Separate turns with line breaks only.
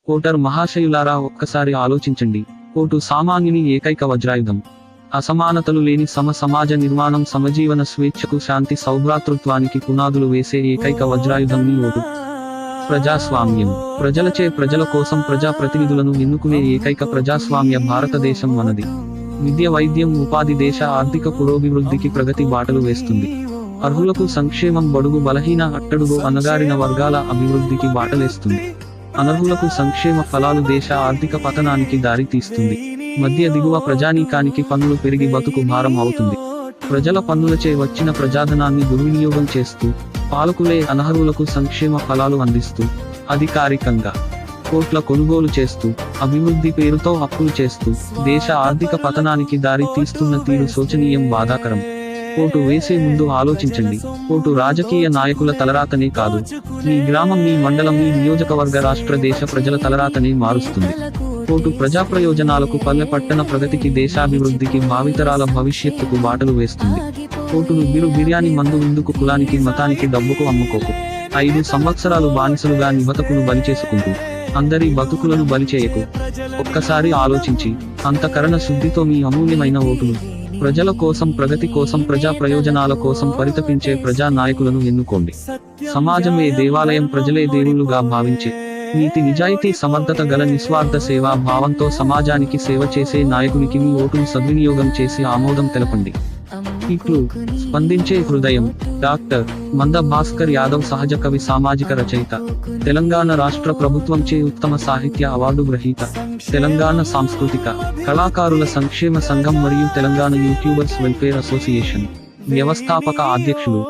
Voter మహాశయులారా, ఒక్కసారి ఆలోచించండి. Vote సామాన్యుని ఏకైక వజ్రాయుధం. అసమానతలు లేని సమాజ నిర్మాణం, సమజీవన స్వేచ్ఛకు, శాంతి సౌభ్రాతృత్వానికి పునాదులు వేసే ఏకైక వజ్రాయుధం మీ ఓటు. ప్రజాస్వామ్యం. ప్రజలచే, ప్రజల కోసం ప్రజాప్రతినిధులను ఎన్నుకునే ఏకైక ప్రజాస్వామ్య భారతదేశం మనది. విద్య, వైద్యం, ఉపాధి దేశ ఆర్థిక పురోభివృద్ధికి ప్రగతి బాటలు వేస్తుంది. అర్హులకు సంక్షేమం, బడుగు బలహీన అట్టడుగు అణగారిన వర్గాల అభివృద్ధికి బాటలేస్తుంది. అనర్హులకు సంక్షేమ ఫలాలు దేశ ఆర్థిక పతనానికి దారి తీస్తుంది. మధ్య దిగువ ప్రజానీకానికి పన్నులు పెరిగి బతుకు భారం అవుతుంది. ప్రజల పన్నులచే వచ్చిన ప్రజాధనాన్ని దుర్వినియోగం చేస్తూ, పాలకులే అనర్హులకు సంక్షేమ ఫలాలు అందిస్తూ, అధికారికంగా కోట్ల కొనుగోలు చేస్తూ, అభివృద్ధి పేరుతో అప్పులు చేస్తూ దేశ ఆర్థిక పతనానికి దారి తీస్తున్న తీరు శోచనీయం, బాధాకరం. ఓటు వేసే ముందు ఆలోచించండి. ఓటు రాజకీయ నాయకుల తలరాతనే కాదు, మీ గ్రామం, మీ మండలం, మీ నియోజకవర్గ, రాష్ట్ర, దేశ ప్రజల తలరాతనే మారుస్తుంది. ఓటు ప్రజా ప్రయోజనాలకు, పల్లె పట్టణ ప్రగతికి, దేశాభివృద్ధికి, భావితరాల భవిష్యత్తుకు బాటలు వేస్తుంది. ఓటును బిర్యానీ, మందు, విందుకు, కులానికి, మతానికి, డబ్బుకు అమ్ముకోకు. 5 సంవత్సరాలు బానిసలుగా నిబతకును బలిచేసుకుంటూ అందరి బతుకులను బలిచేయకు. ఒక్కసారి ఆలోచించి అంతఃకరణ శుద్ధితో మీ అమూల్యమైన ఓటును ప్రజల కోసం, ప్రగతి కోసం, ప్రజా ప్రయోజనాల కోసం పరితపించే ప్రజా నాయకులను ఎన్నుకోండి. సమాజమే దేవాలయం, ప్రజలే దేవుళ్లుగా భావించే నీతి, నిజాయితీ, సమర్థత గల నిస్వార్థ సేవా భావంతో సమాజానికి సేవ చేసే నాయకునికి మీ ఓటును సద్వినియోగం చేసి ఆమోదం తెలపండి. ఇట్లు స్పందించే హృదయం. డాక్టర్ మంద భాస్కర్ యాదవ్, సహజ కవి, సామాజిక రచయిత, తెలంగాణ రాష్ట్ర ప్రభుత్వంచే ఉత్తమ సాహిత్య అవార్డు గ్రహీత, తెలంగాణ సాంస్కృతిక కళాకారుల సంక్షేమ సంఘం మరియు తెలంగాణ యూట్యూబర్స్ వెల్ఫేర్ అసోసియేషన్ వ్యవస్థాపక అధ్యక్షులు.